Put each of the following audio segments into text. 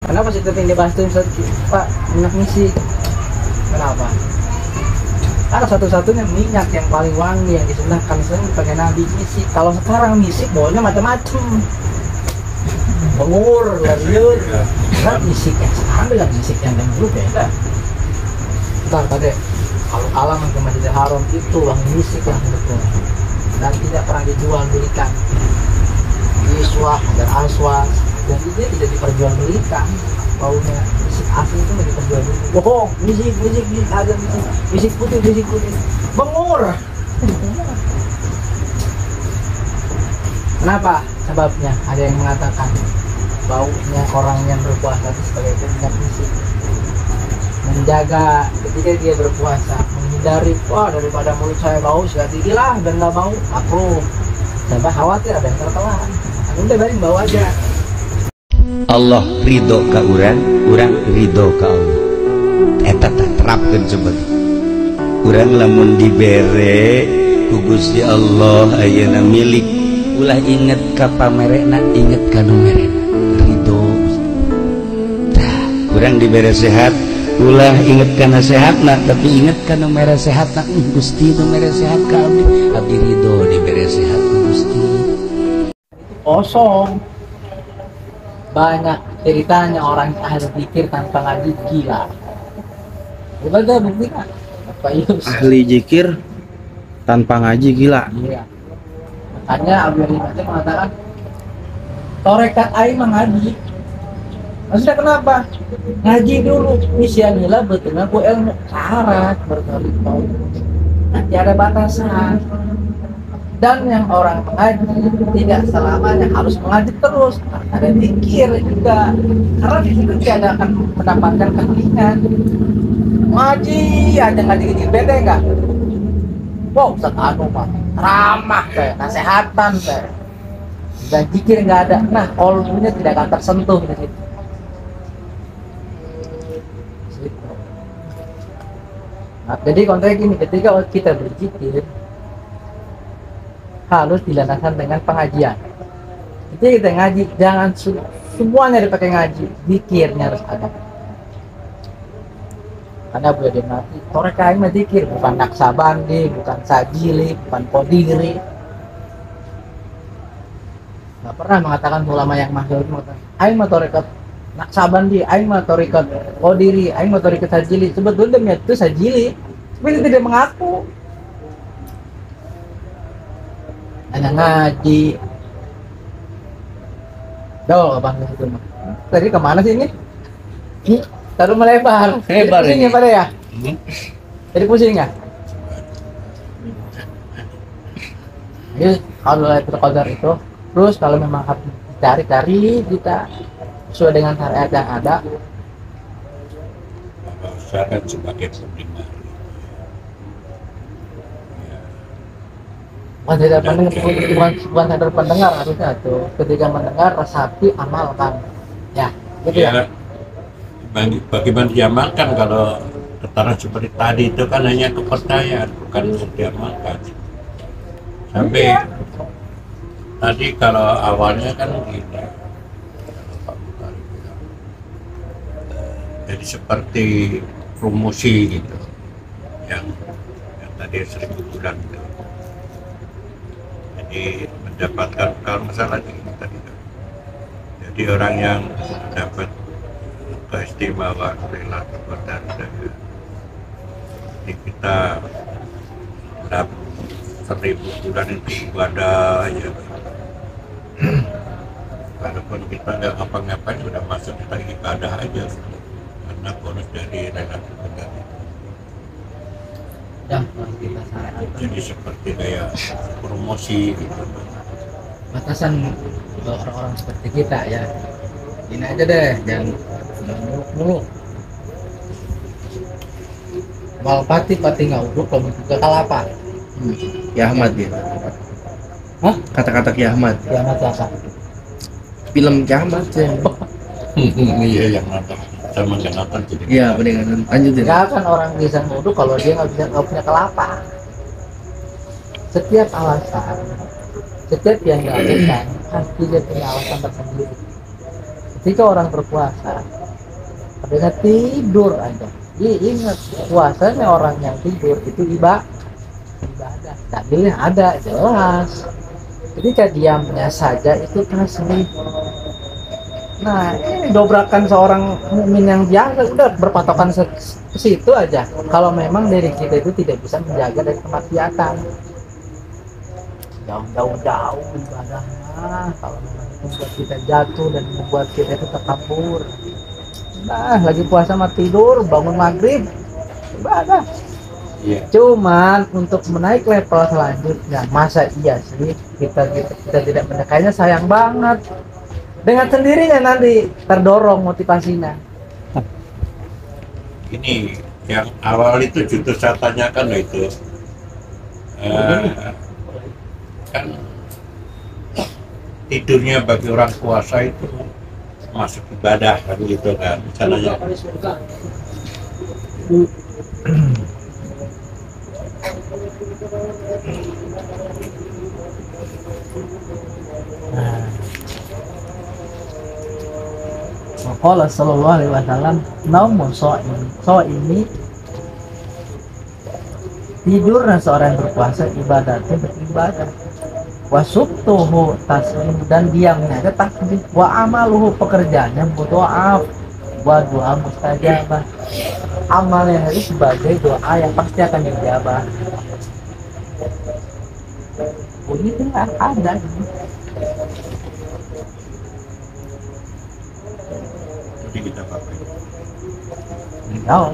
Kenapa sih penting dibahas tuh Pak minyak musik? Kenapa? Karena satu-satunya minyak yang paling wangi yang disunahkan sebagai nabi musik. Kalau sekarang musik baunya macam-macam. Bengur, liur. Kan musik yang sekarang dengan musik yang dulu beda. Bentar tadi, kalau alam ke Masjidil Haram itu wangi musik yang betul dan tidak pernah dijual belikan. Iswah, Hajar Aswad, dan dia tidak diperjualbelikan. Baunya musik asli itu tidak diperjualbelikan. Bohong, musik ada musik putih. Bengur. Kenapa? Sebabnya ada yang mengatakan baunya orang yang berpuasa itu sebagai minyak musik, menjaga ketika dia berpuasa, menghindari daripada mulut saya bau sikat gigi lah dan nggak bau makruh. Sampai khawatir ada yang tertelan. Udah balik bawa aja. Allah ridho ka urang ridho ka Allah. Eta teh terapkeun coba. Urang lamun dibere ku Gusti Allah ayeuna milik, ulah inget ka pamerena, inget ka nu merena. Ridho. Tah, urang dibere sehat, ulah inget kana sehatna, tapi inget ka nu mere sehatna. Gusti nu mere sehat ka abdi ridho dibere sehat ku Gusti. Kosong. Banyak ceritanya orang ahli zikir tanpa ngaji gila. Gimana buktinya? Pak Yus. Ahli zikir tanpa ngaji gila. Iya. Makanya Abu Halimah mengatakan torekat aing mengaji. Maksudnya kenapa? Ngaji dulu. Misalnya betulnya ku ilmu syarat bertoriko. Nanti ada batasan. Dan yang orang mengaji tidak selamanya harus mengaji terus, ada zikir juga, karena di situ dia akan mendapatkan keheningan. Ngaji ada ngaji beda enggak? Wow, Ustaz anu mah ramah kayak nasehatan kayak, dan zikir nggak ada. Nah, kolbunya tidak akan tersentuh di situ. Nah, jadi konteks ini ketika kita berzikir harus dilandaskan dengan pengajian. Jadi kita ngaji jangan semuanya dipakai ngaji, zikirnya harus ada. Karena boleh dimati. Toreka ini zikir bukan naksabandi, bukan sajili, bukan kodiri. Nggak pernah mengatakan ulama yang masyhur mengatakan, aing mah torekat naksabandi, aing mah torekat kodiri, aing mah torekat sajili. Sebetulnya itu sajili, tapi dia tidak mengaku. Hanya ngaji. Dol abang itu mah. Tadi kemana sih ini? Taruh melebar. Lebar pusing ya pada ya? Jadi pusing nggak? Jadi kalau Lailatul Qadar itu, terus kalau memang harus cari kita sesuai dengan syariat yang ada. Syarat sebagai pendengar. Bukan sadar pendengar harusnya tuh. Ketika mendengar resapi amalkan. Ya, gitu ya. Bagaimana diamalkan kalau keterangan seperti tadi itu kan hanya kepercayaan, bukan diamalkan. Sampai tadi kalau awalnya kan gini, jadi seperti promosi gitu, yang tadi 1000 bulan itu. Jadi mendapatkan kalau masalah ini tadi. Jadi orang yang dapat keistimewaan Lailatul Qadar, jadi kita dapat 1000 bulan itu ibadah aja. Walaupun kita nggak ngapa-ngapain sudah masuk kita ibadah aja, karena bonus dari Lailatul Qadar itu. Ya, kita syariat. Jadi seperti kayak promosi gitu. Batasan orang-orang seperti kita ya. Ini aja deh, jangan muluk-muluk. Malpati pati ngauduk kalau juga kalapa. Ki Ahmad ya. Hah? Kata-kata Ki Ahmad. Ya masa Film Ki Ahmad ya. Iya yang nonton sama nggak nonton jadi. Iya, mendingan lanjutin. nggak akan orang bisa nguduk kalau dia nggak punya kelapa. Setiap alasan, setiap yang dilakukan pasti dia punya alasan tersendiri. ketika orang berpuasa dengan tidur aja, ingat puasanya orang yang tidur itu ibadah. Dalilnya ada jelas. Ketika diamnya saja itu tasbih. Nah, ini dobrakan seorang mukmin yang biasa udah berpatokan ke situ aja. Kalau memang dari kita itu tidak bisa menjaga dari kemaksiatan, jauh ibadahnya. Kalau memang itu membuat kita jatuh dan membuat kita itu terkabur. Nah, lagi puasa mah tidur, bangun maghrib, ibadah. Iya. Cuman untuk menaik level selanjutnya, masa iya sih kita tidak menyukainya, sayang banget. Dengan sendirinya nanti terdorong motivasinya. Ini yang awal itu justru saya tanyakan itu kan tidurnya bagi orang puasa itu masuk ibadah kan gitu kan misalnya. Qala sallallahu alaihi wasallam, naumun shaimi tidurnya seorang yang berpuasa ibadatnya beribadah, wasubtuhu tasbih dan diamnya ada tasbih, wa amaluhu pekerjaannya berdoa, wa doa mustajabah amalnya itu sebagai doa yang pasti akan dijabah. Ini tidak ada. Jadi kita pakai Tahu.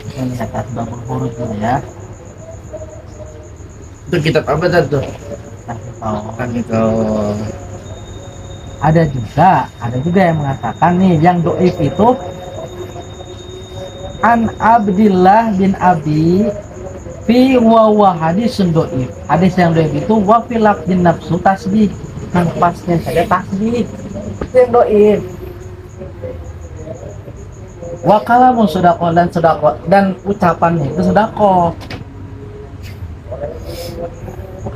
Kita lihat asbabul huruf dulu ya. Itu kitab apa tuh? Oh. Kan kalau Ada juga yang mengatakan nih, yang doif itu an Abdillah bin Abi fi wa hadisun doif. Hadis yang doif itu wa filaf bin nafsu tasbih, yang pasnya saja tasbih. Itu yang doif. Wa kalamu sedekah dan ucapannya itu sedekah.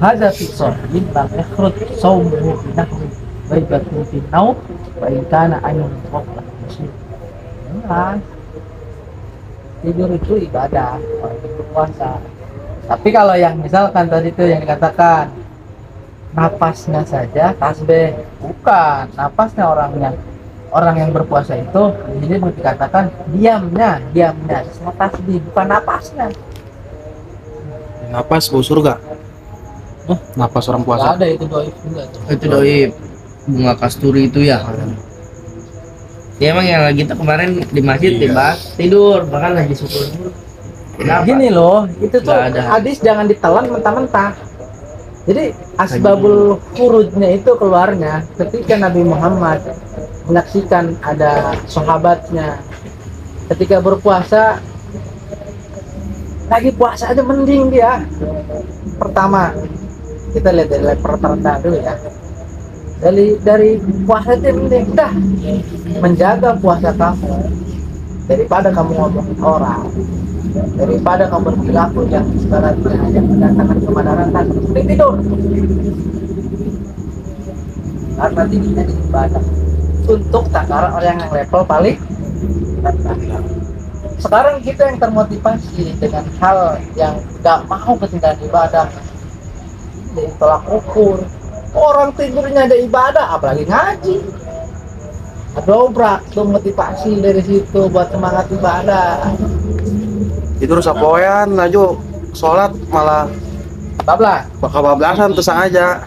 Hadza fi sahih lam yakhrut sawmuhu nahwi baibatu fi naum wa in kana ayun waqla muslim. Tidur itu ibadah, orang yang berpuasa. Tapi kalau yang misalkan tadi itu yang dikatakan napasnya saja tasbih, bukan napasnya orang yang berpuasa itu jadi dikatakan diamnya semua tasbih, bukan napasnya. Napas bau surga. Napas orang Nggak puasa. ada itu doif juga tuh. itu doi bunga kasturi itu ya. Ya emang yang lagi kita kemarin di masjid Iya. dibahas tidur, bahkan lagi syukur dulu. Kenapa? Gini loh, itu tuh Nggak ada. hadis jangan ditelan mentah-mentah. Jadi asbabul khurujnya itu keluarnya ketika Nabi Muhammad menyaksikan ada sahabatnya ketika berpuasa, lagi puasa aja mending dia. Pertama kita lihat dari level terendah dulu ya. Dari puasa aja mending dah menjaga puasa kamu daripada kamu ngomongin orang, daripada kamu berperilaku yang sebenarnya yang mendatangkan kemudaratan. Mending tidur karena tingginya di ibadah untuk takaran orang yang level paling rendah. Sekarang kita yang termotivasi dengan hal yang gak mau ketinggalan ibadah, jadi tolak ukur. Orang tidurnya ada ibadah, apalagi ngaji. Dobrak tuh motivasi dari situ buat semangat ibadah. Tidur sapoyan laju sholat malah Bablas. bablasan terus aja.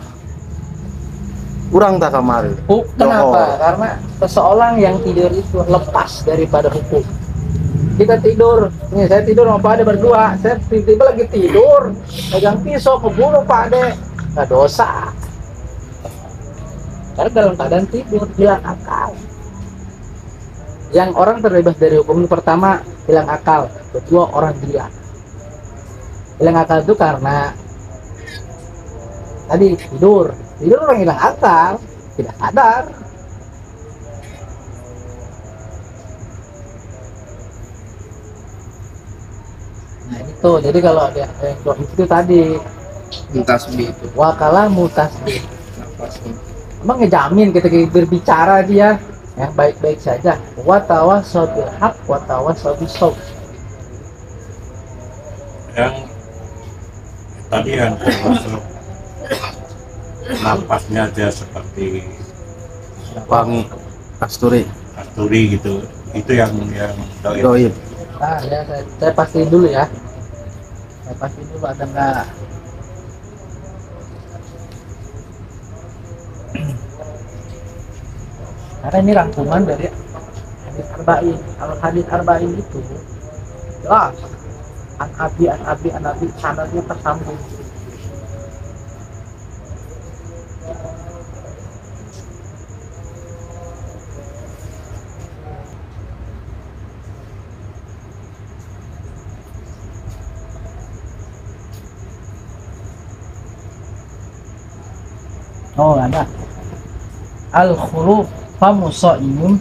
Kurang tak kamari. Kenapa? Karena seseorang yang tidur itu lepas daripada hukum. Kita tidur, nih saya tidur sama Pak Ade berdua, saya tiba-tiba lagi tidur, pegang pisau kebunuh Pak Ade, nggak dosa. Karena dalam keadaan tidur, hilang akal. Yang orang terbebas dari hukum pertama hilang akal, kedua orang gila. Hilang akal itu karena tadi tidur orang hilang akal, tidak sadar. Nah itu, jadi kalau ada yang itu tadi tasbih itu wakalah mutasbih, napasnya. Emang ngejamin ketika berbicara dia yang baik-baik saja. Wa tawassaw bil haq wa tawassaw bis sabr. Yang tadi yang termasuk napasnya aja seperti Wangi, kasturi, kasturi gitu, itu yang doib. doib. Nah, ya saya pastiin dulu ya. Saya pastiin dulu ada nggak. Karena ini rangkuman dari hadis arba'in. Kalau hadis arba'in itu jelas an abi sanadnya tersambung. Oh ada al khuruf famusaimun,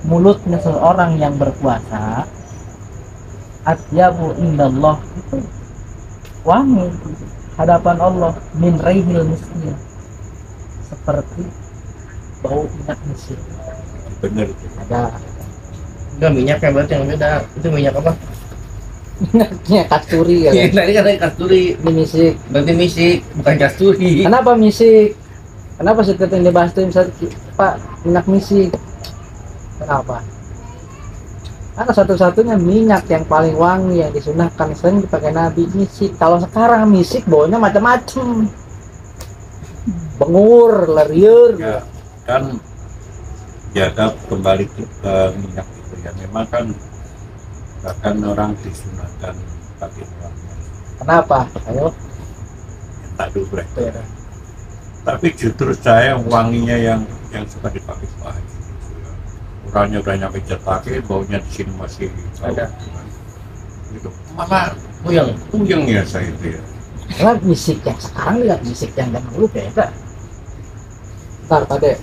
mulutnya seorang yang berpuasa atyabu indallah, itu wangi hadapan Allah min raihil miskin, seperti bau minyak miskin. Bener. Ada Enggak, minyaknya berarti yang beda. Itu minyak apa? minyaknya kasturi ya kan? Tadi katanya kasturi. Ini misik. Berarti misik, bukan kasturi. Kenapa misik? Kenapa seperti yang dibahas itu misalnya Pak minyak misik? Kenapa? Karena satu-satunya minyak yang paling wangi yang disunahkan sering dipakai Nabi misik. Kalau sekarang misik baunya macam-macam, bengur, leriur. Ya kan jaga kembali ke minyak itu ya, memang kan bahkan orang disunahkan pakai wangi. Kenapa? Ayo. Tak dubrek. Tapi justru saya wanginya yang suka dipakai Pak Haji. Orangnya udah nyampe pakai, baunya di sini masih Ada. Gitu. Malah puyeng ya saya itu ya. Karena misik yang sekarang dengan misik yang dahulu beda. Ntar tadi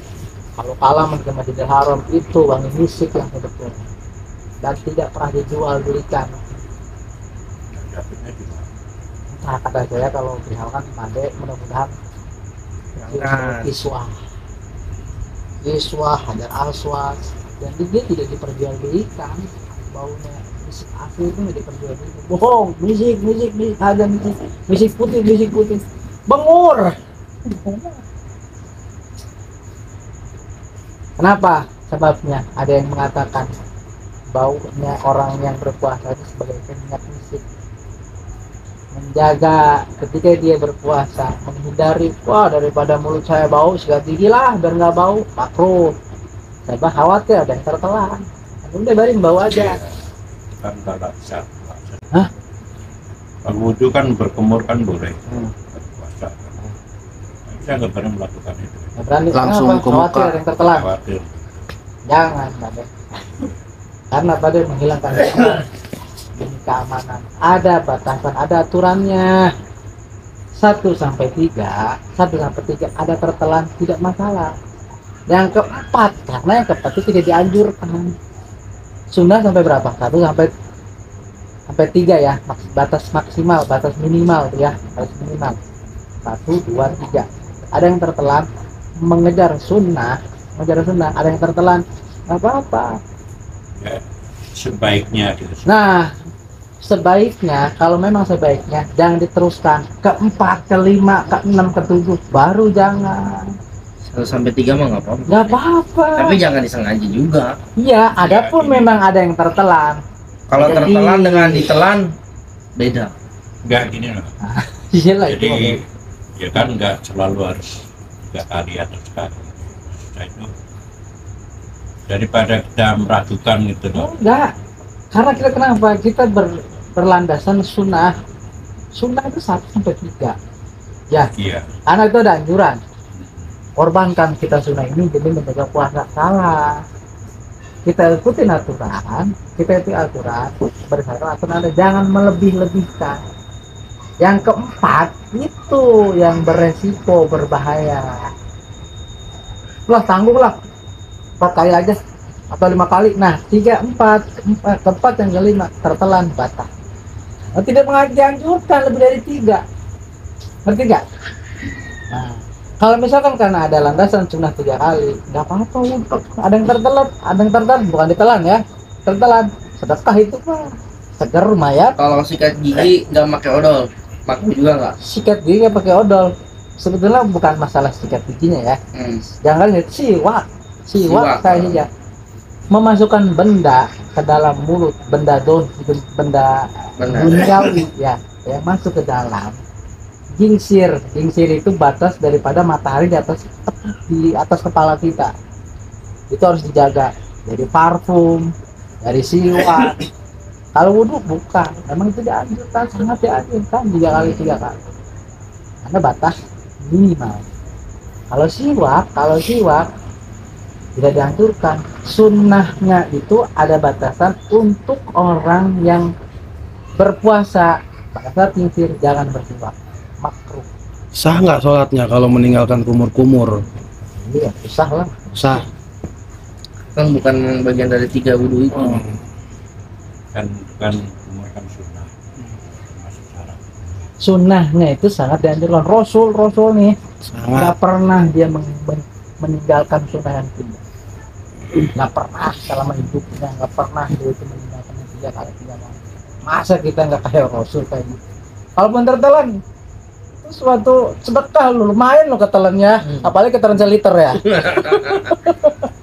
kalau halaman ke Masjidil Haram itu wangi misik yang sebetulnya dan tidak pernah dijual belikan. Dapatnya di mana? Nah kata saya kalau misalkan Made mudah-mudahan Jangan. Iswah, Hajar Aswad, dan dia tidak diperjualbelikan. Baunya misik asli itu tidak diperjualbelikan. Bohong, misik, ada misik putih, bengur. Kenapa? Sebabnya ada yang mengatakan baunya orang yang berpuasa itu sebagai minyak misik, menjaga ketika dia berpuasa, menghindari daripada mulut saya bau sikat gigi lah biar nggak bau, makruh. Saya khawatir ada yang tertelan, udah baring bau aja. Kan kalau bisa. Hah? Kalau wudhu kan berkumur kan boleh. Hmm. Puasa. Saya nggak pernah melakukan itu. Nggak berani. Langsung Kenapa? ke Khawatir muka. ada yang tertelan. Khawatir. Jangan, Bade. Karena pada menghilangkan demi keamanan. Ada batasan, ada aturannya. 1-3 ada tertelan tidak masalah. Yang keempat, karena yang keempat itu tidak dianjurkan. Sunnah sampai berapa? 1-3 ya, batas maksimal, batas minimal ya, batas minimal. 1, 2, 3. Ada yang tertelan mengejar sunnah, ada yang tertelan nggak apa-apa. Ya, sebaiknya gitu. Nah, sebaiknya kalau memang sebaiknya jangan diteruskan ke 4, ke 5, ke 6, ke 7, baru jangan. 1-3 mah nggak apa-apa. Nggak apa-apa. Tapi jangan disengaja juga. Iya, adapun Ya, memang ada yang tertelan. Kalau Jadi- tertelan dengan ditelan beda. Nggak gini loh. Iya lah itu. Jadi ya kan nggak selalu harus 3 kali atau sekali. Nah, itu daripada kita meragukan gitu loh. Enggak. Karena kita kenapa? Kita berlandasan sunnah. Sunnah itu 1-3. Ya, Iya. karena itu ada anjuran. Korbankan kita sunnah ini demi menjaga puasa. Salah. Kita ikutin aturan, berdasarkan aturan ada, jangan melebih-lebihkan. Yang keempat itu yang beresiko, berbahaya. Lah tanggunglah 4 kali aja atau 5 kali. Nah 3, 4, keempat yang kelima tertelan batal. Tidak dianjurkan lebih dari 3. Ngerti nggak? Nah, Kalau misalkan karena ada landasan sunnah 3 kali, nggak apa-apa wudhu. Ada yang tertelan, bukan ditelan ya, tertelan. Sedekah itu mah seger mayat. Kalau sikat gigi nggak pakai odol, makruh juga nggak? Sikat gigi nggak pakai odol. Sebetulnya bukan masalah sikat giginya ya. Jangan lihat siwak kayaknya. Memasukkan benda ke dalam mulut, benda duniawi ya, yang masuk ke dalam. Gingsir itu batas daripada matahari di atas kepala kita. Itu harus dijaga. Dari parfum, dari siwak. Kalau wudhu bukan, memang itu dianjurkan, sangat dianjurkan 3 kali. Karena batas minimal. Kalau siwak tidak dianjurkan. Sunnahnya itu ada batasan untuk orang yang berpuasa. Pada saat ngisir jangan bersiwak. Makruh. Sah nggak sholatnya kalau meninggalkan kumur-kumur? Iya, susah lah. Sah. Kan bukan bagian dari 3 wudhu itu. Kan umurkan sunnah. Masuk syarat. Sunnahnya itu sangat dianjurkan. Rasul nih Sangat. nggak pernah dia meninggalkan sunnah yang 3. Nggak pernah selama hidupnya, nggak pernah dia itu meninggalkan yang 3 kali. Masa kita nggak kayak Rasul kayak gitu? Kalaupun tertelan itu suatu sedekah, lumayan lo ketelannya, apalagi ketelan seliter ya.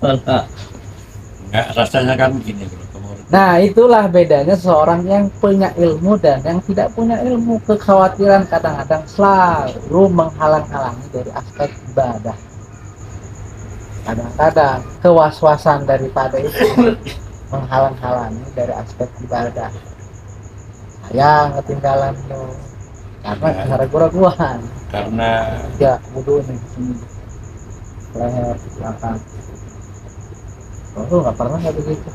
Enggak, rasanya kan begini bro. Nah, itulah bedanya seorang yang punya ilmu dan yang tidak punya ilmu. Kekhawatiran kadang-kadang selalu menghalang-halangi dari aspek ibadah. Kadang-kadang kewaswasan daripada itu menghalang-halangi dari aspek ibadah. Sayang ketinggalan lo karena keraguan. Karena Ya, wudhu nih di sini. Leher, belakang. Oh, nggak pernah kayak begitu.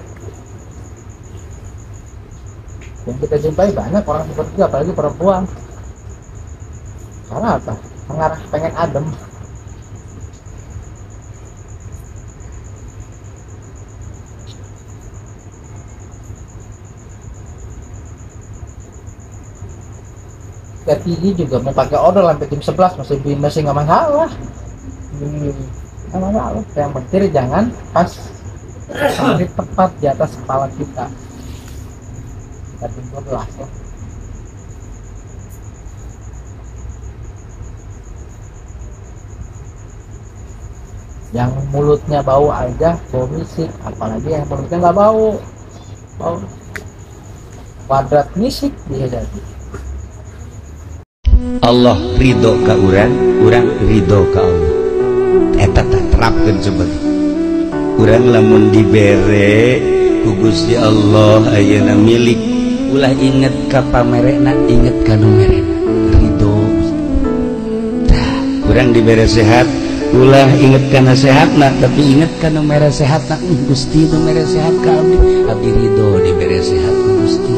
Yang kita jumpai banyak orang seperti itu, apalagi perempuan. Karena apa? Mengarah pengen adem. Tinggi juga mau pakai odol sampai jam 11 masih nggak masalah. Nggak masalah. Yang penting jangan pas sampai tepat di atas kepala kita. Kita tidur lah ya. Yang mulutnya bau aja bau misik, apalagi yang mulutnya nggak bau kuadrat misik dia jadi. Allah ridho ka urang ridho ka Allah. Eta terapkeun coba. Urang lamun dibere ku Gusti Allah ayeuna milik, ulah inget ka pamerena, inget ka nu merena. Ridho. Tah, urang dibere sehat, ulah inget kana sehatna, tapi inget ka nu mere sehatna. Gusti nu mere sehat ka abdi ridho dibere sehat ku Gusti.